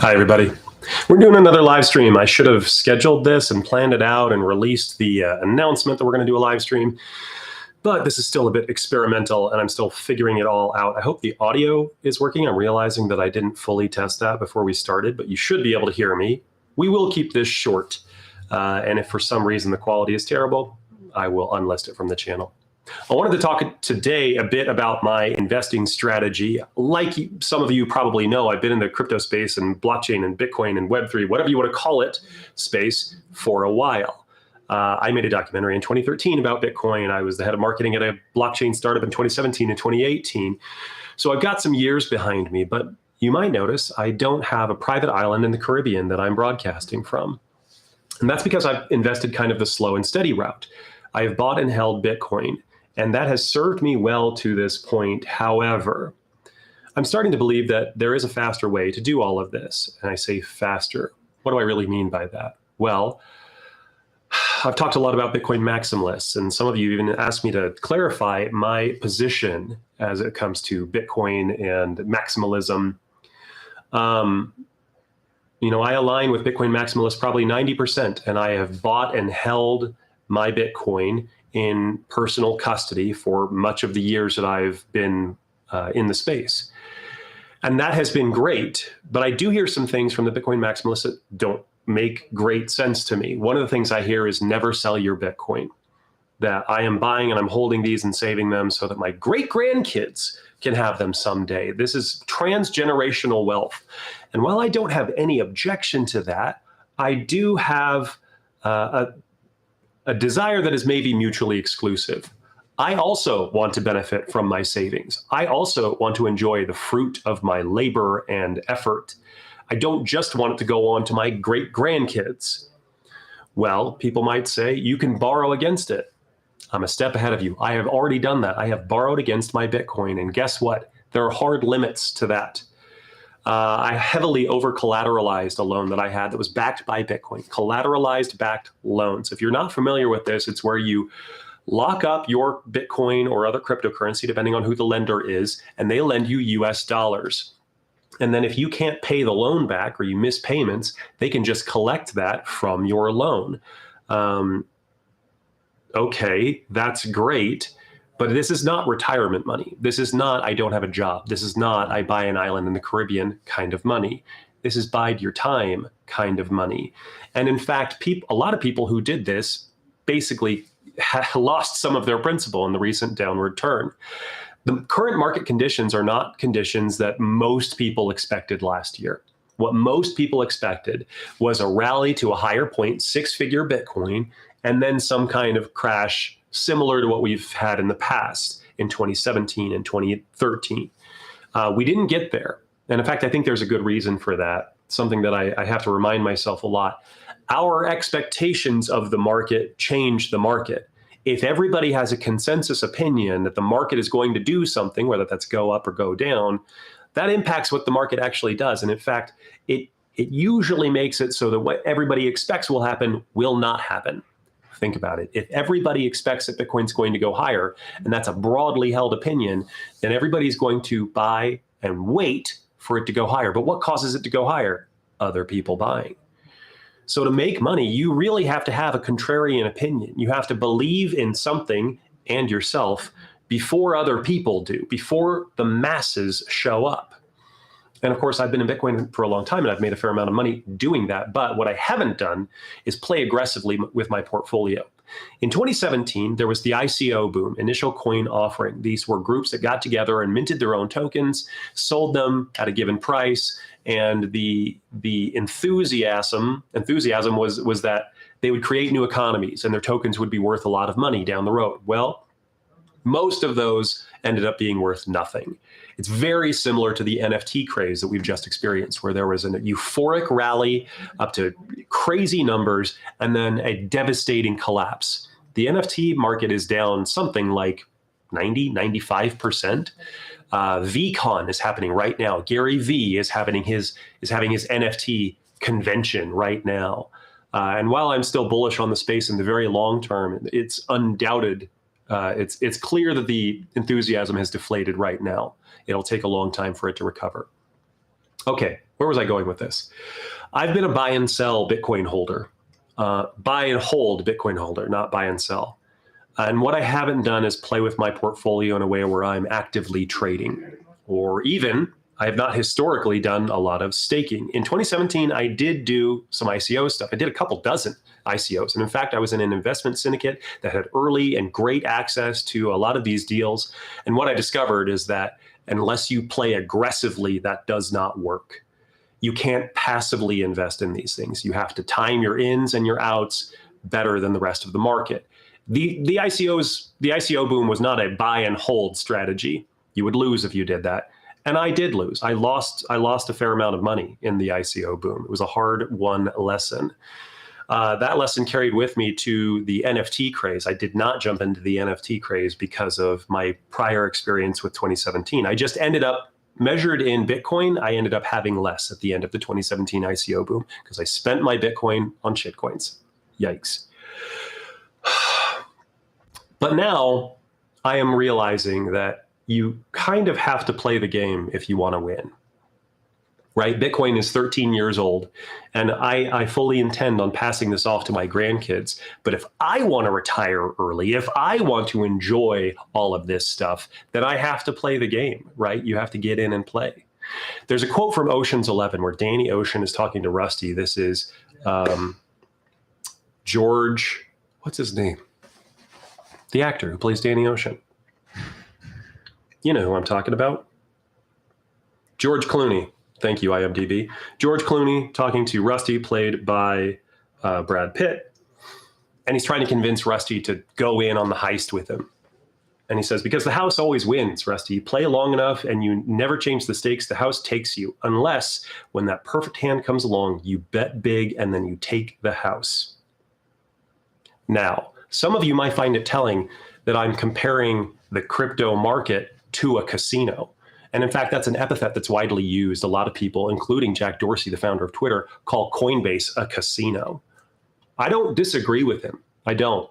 Hi, everybody. We're doing another live stream. I should have scheduled this and planned it out and released the announcement that we're going to do a live stream, but this is still a bit experimental and I'm still figuring it all out. I hope the audio is working. I'm realizing that I didn't fully test that before we started, but you should be able to hear me. We will keep this short, and if for some reason the quality is terrible, I will unlist it from the channel. I wanted to talk today a bit about my investing strategy. Like some of you probably know, I've been in the crypto space and blockchain and Bitcoin and Web3, whatever you want to call it, space for a while. I made a documentary in 2013 about Bitcoin. I was the head of marketing at a blockchain startup in 2017 and 2018. So I've got some years behind me, but you might notice I don't have a private island in the Caribbean that I'm broadcasting from. And that's because I've invested kind of the slow and steady route. I have bought and held Bitcoin, and that has served me well to this point. However, I'm starting to believe that there is a faster way to do all of this. And I say faster. What do I really mean by that? Well, I've talked a lot about Bitcoin maximalists, and some of you even asked me to clarify my position as it comes to Bitcoin and maximalism. I align with Bitcoin maximalists probably 90%, and I have bought and held my Bitcoin in personal custody for much of the years that I've been in the space. And that has been great, but I do hear some things from the Bitcoin maximalists that don't make great sense to me. One of the things I hear is never sell your Bitcoin, that I am buying and I'm holding these and saving them so that my great grandkids can have them someday. This is transgenerational wealth. And while I don't have any objection to that, I do have a desire that is maybe mutually exclusive. I also want to benefit from my savings. I also want to enjoy the fruit of my labor and effort. I don't just want it to go on to my great grandkids. Well, people might say you can borrow against it. I'm a step ahead of you. I have already done that. I have borrowed against my Bitcoin, and guess what? There are hard limits to that. I heavily over-collateralized a loan that I had that was backed by Bitcoin, collateralized backed loans. If you're not familiar with this, it's where you lock up your Bitcoin or other cryptocurrency, depending on who the lender is, and they lend you US dollars. And then if you can't pay the loan back or you miss payments, they can just collect that from your loan. Okay, that's great. But this is not retirement money. This is not, I don't have a job. This is not, I buy an island in the Caribbean kind of money. This is bide your time kind of money. And in fact, a lot of people who did this basically lost some of their principal in the recent downward turn. The current market conditions are not conditions that most people expected last year. What most people expected was a rally to a higher point, six-figure Bitcoin, and then some kind of crash similar to what we've had in the past in 2017 and 2013. We didn't get there. And in fact, I think there's a good reason for that, something that I have to remind myself a lot. Our expectations of the market change the market. If everybody has a consensus opinion that the market is going to do something, whether that's go up or go down, that impacts what the market actually does. And in fact, it usually makes it so that what everybody expects will happen will not happen. Think about it. If everybody expects that Bitcoin's going to go higher, and that's a broadly held opinion, then everybody's going to buy and wait for it to go higher. But what causes it to go higher? Other people buying. So to make money, you really have to have a contrarian opinion. You have to believe in something and yourself before other people do, before the masses show up. And of course, I've been in Bitcoin for a long time and I've made a fair amount of money doing that. But what I haven't done is play aggressively with my portfolio. In 2017, there was the ICO boom, initial coin offering. These were groups that got together and minted their own tokens, sold them at a given price. And the enthusiasm was that they would create new economies and their tokens would be worth a lot of money down the road. Well, most of those ended up being worth nothing. It's very similar to the NFT craze that we've just experienced, where there was a euphoric rally up to crazy numbers and then a devastating collapse. The NFT market is down something like 90, 95%. VCon is happening right now. Gary V is having his NFT convention right now. And while I'm still bullish on the space in the very long term, it's undoubted. It's clear that the enthusiasm has deflated right now. It'll take a long time for it to recover. Okay, where was I going with this? I've been a buy and sell Bitcoin holder, buy and hold Bitcoin holder, not buy and sell. And what I haven't done is play with my portfolio in a way where I'm actively trading, or even I have not historically done a lot of staking. In 2017, I did do some ICO stuff. I did a couple dozen ICOs. And in fact, I was in an investment syndicate that had early and great access to a lot of these deals. And what I discovered is that unless you play aggressively, that does not work. You can't passively invest in these things. You have to time your ins and your outs better than the rest of the market. The ICO boom was not a buy and hold strategy. You would lose if you did that. And I did lose. I lost a fair amount of money in the ICO boom. It was a hard-won lesson. That lesson carried with me to the NFT craze. I did not jump into the NFT craze because of my prior experience with 2017. I just ended up, measured in Bitcoin, I ended up having less at the end of the 2017 ICO boom because I spent my Bitcoin on shitcoins. Yikes. But now I am realizing that you kind of have to play the game if you want to win, right? Bitcoin is 13 years old, and I fully intend on passing this off to my grandkids. But if I want to retire early, if I want to enjoy all of this stuff, then I have to play the game, right? You have to get in and play. There's a quote from Ocean's 11 where Danny Ocean is talking to Rusty. This is George, what's his name? The actor who plays Danny Ocean. You know who I'm talking about. George Clooney. Thank you, IMDb. George Clooney talking to Rusty, played by Brad Pitt. And he's trying to convince Rusty to go in on the heist with him. And he says, because the house always wins, Rusty. You play long enough and you never change the stakes, the house takes you. Unless when that perfect hand comes along, you bet big and then you take the house. Now, some of you might find it telling that I'm comparing the crypto market to a casino. And in fact, that's an epithet that's widely used. A lot of people, including Jack Dorsey, the founder of Twitter, call Coinbase a casino. I don't disagree with him. I don't.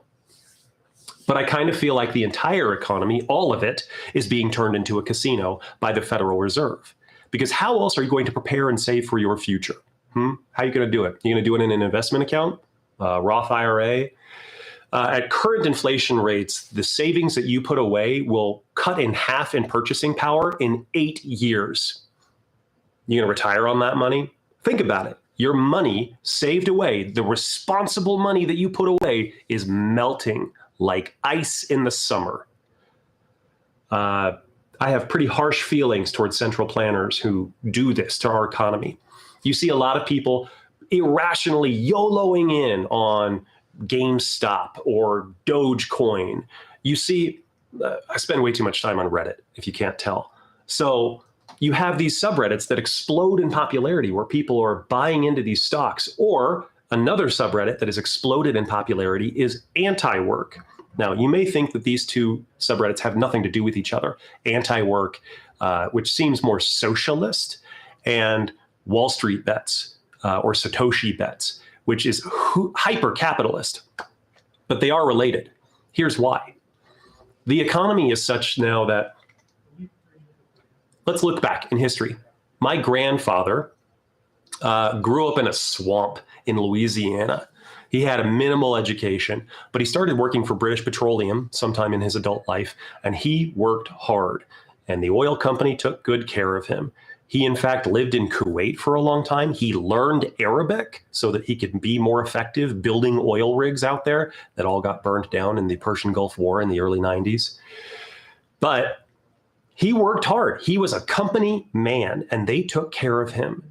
But I kind of feel like the entire economy, all of it, is being turned into a casino by the Federal Reserve. Because how else are you going to prepare and save for your future? How are you going to do it? You're going to do it in an investment account, Roth IRA? At current inflation rates, the savings that you put away will cut in half in purchasing power in 8 years. You're going to retire on that money? Think about it. Your money saved away, the responsible money that you put away, is melting like ice in the summer. I have pretty harsh feelings towards central planners who do this to our economy. You see a lot of people irrationally YOLOing in on GameStop or Dogecoin. You see, I spend way too much time on Reddit, if you can't tell. So you have these subreddits that explode in popularity where people are buying into these stocks. Or another subreddit that has exploded in popularity is anti-work. Now, you may think that these two subreddits have nothing to do with each other. Anti-work, which seems more socialist, and Wall Street bets or Satoshi bets, which is hyper-capitalist. But they are related. Here's why. The economy is such now that, let's look back in history. My grandfather grew up in a swamp in Louisiana. He had a minimal education, but he started working for British Petroleum sometime in his adult life, and he worked hard. And the oil company took good care of him. He, in fact, lived in Kuwait for a long time. He learned Arabic so that he could be more effective building oil rigs out there that all got burned down in the Persian Gulf War in the early 90s. But he worked hard. He was a company man, and they took care of him.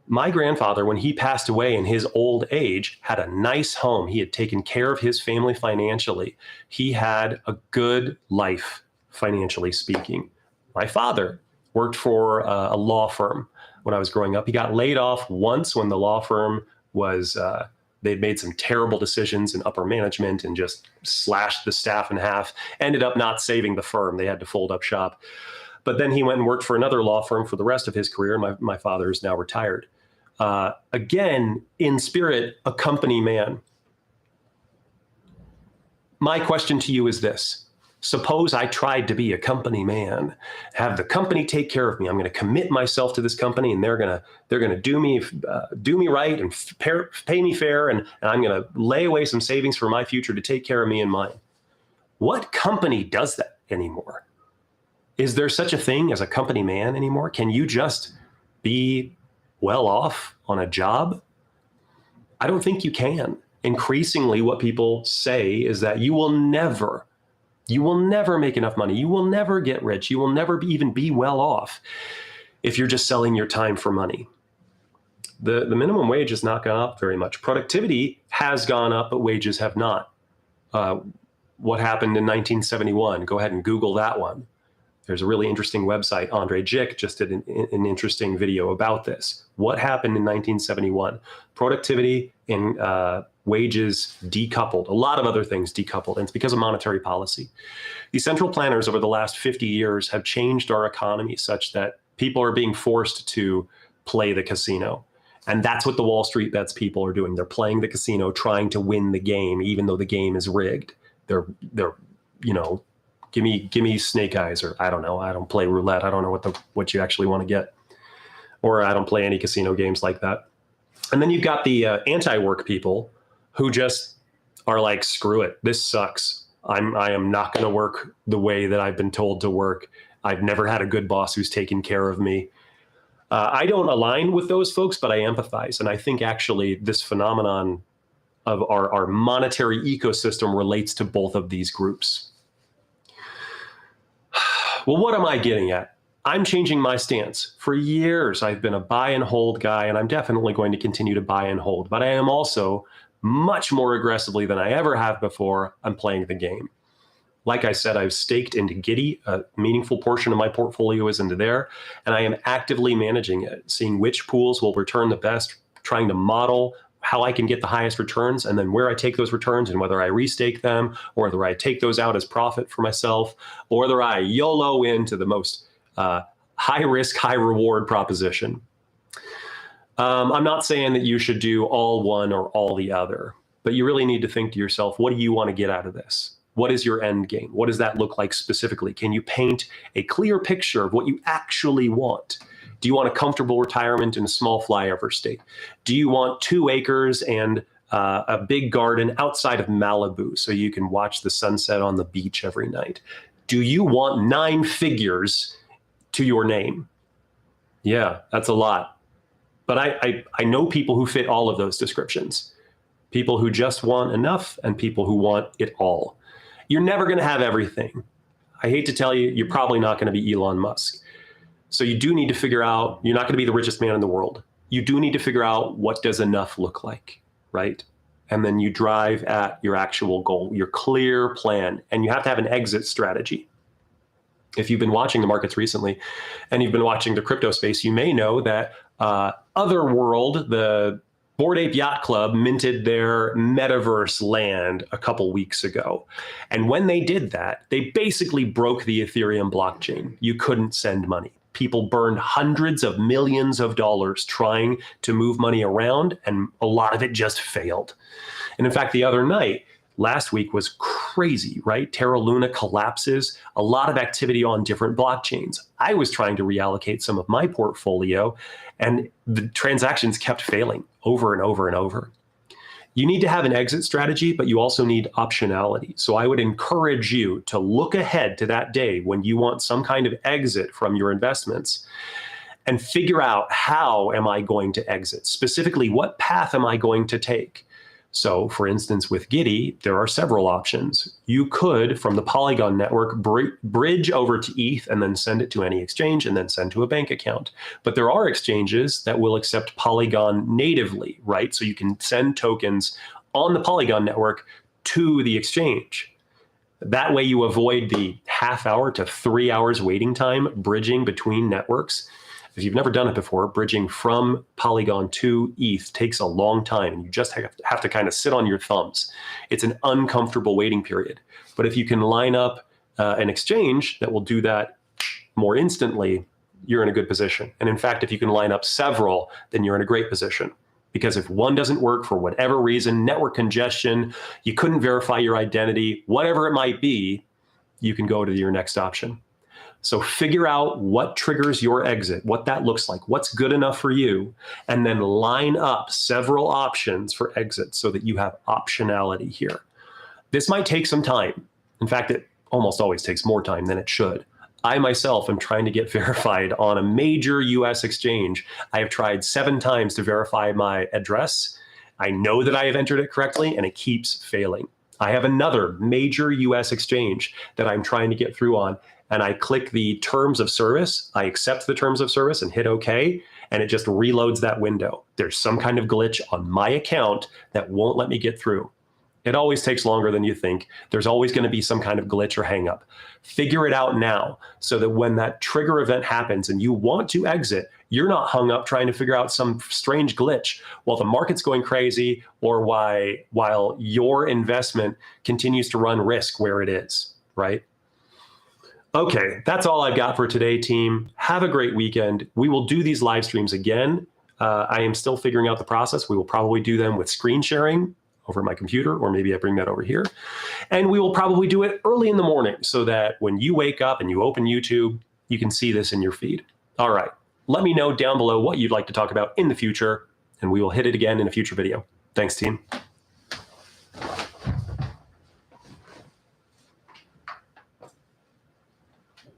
My grandfather, when he passed away in his old age, had a nice home. He had taken care of his family financially. He had a good life, financially speaking. My father worked for a law firm when I was growing up. He got laid off once when the law firm was, they'd made some terrible decisions in upper management and just slashed the staff in half, ended up not saving the firm. They had to fold up shop. But then he went and worked for another law firm for the rest of his career. And my father is now retired. Again, in spirit, a company man. My question to you is this. Suppose I tried to be a company man, have the company take care of me. I'm going to commit myself to this company, and they're going to do me right and pay me fair, and I'm going to lay away some savings for my future to take care of me and mine. What company does that anymore? Is there such a thing as a company man anymore? Can you just be well off on a job? I don't think you can. Increasingly, what people say is that you will never make enough money. You will never get rich. You will never even be well off if you're just selling your time for money. The minimum wage has not gone up very much. Productivity has gone up, but wages have not. What happened in 1971? Go ahead and Google that one. There's a really interesting website. Andre Jick just did an interesting video about this. What happened in 1971? Productivity and wages decoupled. A lot of other things decoupled, and it's because of monetary policy. The central planners over the last 50 years have changed our economy such that people are being forced to play the casino. And that's what the Wall Street Bets people are doing. They're playing the casino, trying to win the game, even though the game is rigged. They're give me snake eyes, or I don't know. I don't play roulette. I don't know what you actually want to get. Or I don't play any casino games like that. And then you've got the anti-work people who just are like, screw it. This sucks. I am not going to work the way that I've been told to work. I've never had a good boss who's taken care of me. I don't align with those folks, but I empathize. And I think actually this phenomenon of our monetary ecosystem relates to both of these groups. Well, what am I getting at? I'm changing my stance. For years, I've been a buy and hold guy, and I'm definitely going to continue to buy and hold. But I am also much more aggressively than I ever have before. I'm playing the game. Like I said, I've staked into Giddy. A meaningful portion of my portfolio is into there, and I am actively managing it, seeing which pools will return the best, trying to model how I can get the highest returns, and then where I take those returns and whether I restake them or whether I take those out as profit for myself or whether I YOLO into the most high risk, high reward proposition. I'm not saying that you should do all one or all the other, but you really need to think to yourself, what do you want to get out of this? What is your end game? What does that look like specifically? Can you paint a clear picture of what you actually want? Do you want a comfortable retirement in a small flyover state? Do you want 2 acres and a big garden outside of Malibu so you can watch the sunset on the beach every night? Do you want 9 figures to your name? Yeah, that's a lot. But I know people who fit all of those descriptions. People who just want enough and people who want it all. You're never going to have everything. I hate to tell you, you're probably not going to be Elon Musk. So you do need to figure out, you're not going to be the richest man in the world. You do need to figure out, what does enough look like, right? And then you drive at your actual goal, your clear plan, and you have to have an exit strategy. If you've been watching the markets recently and you've been watching the crypto space, you may know that Otherworld, the Bored Ape Yacht Club, minted their metaverse land a couple weeks ago. And when they did that, they basically broke the Ethereum blockchain. You couldn't send money. People burned hundreds of millions of dollars trying to move money around, and a lot of it just failed. And in fact, the other night, last week was crazy, right? Terra Luna collapses, a lot of activity on different blockchains. I was trying to reallocate some of my portfolio, and the transactions kept failing over and over and over. You need to have an exit strategy, but you also need optionality. So I would encourage you to look ahead to that day when you want some kind of exit from your investments and figure out, how am I going to exit? Specifically, what path am I going to take? So, for instance, with Giddy, there are several options. You could, from the Polygon network, bridge over to ETH and then send it to any exchange and then send to a bank account. But there are exchanges that will accept Polygon natively, right? So you can send tokens on the Polygon network to the exchange. That way you avoid the half-hour to 3 hours waiting time bridging between networks. If you've never done it before, bridging from Polygon to ETH takes a long time, and you just have to kind of sit on your thumbs. It's an uncomfortable waiting period. But if you can line up an exchange that will do that more instantly, you're in a good position. And in fact, if you can line up several, then you're in a great position. Because if one doesn't work for whatever reason, network congestion, you couldn't verify your identity, whatever it might be, you can go to your next option. So figure out what triggers your exit, what that looks like, what's good enough for you, and then line up several options for exit so that you have optionality here. This might take some time. In fact, it almost always takes more time than it should. I myself am trying to get verified on a major US exchange. I have tried 7 times to verify my address. I know that I have entered it correctly, and it keeps failing. I have another major US exchange that I'm trying to get through on, and I click the terms of service. I accept the terms of service and hit OK, and it just reloads that window. There's some kind of glitch on my account that won't let me get through. It always takes longer than you think. There's always going to be some kind of glitch or hang up. Figure it out now so that when that trigger event happens and you want to exit, you're not hung up trying to figure out some strange glitch while the market's going crazy or while your investment continues to run risk where it is, right? Okay, that's all I've got for today, team. Have a great weekend. We will do these live streams again. I am still figuring out the process. We will probably do them with screen sharing over my computer, or maybe I bring that over here. And we will probably do it early in the morning so that when you wake up and you open YouTube, you can see this in your feed. All right, let me know down below what you'd like to talk about in the future, and we will hit it again in a future video. Thanks, team.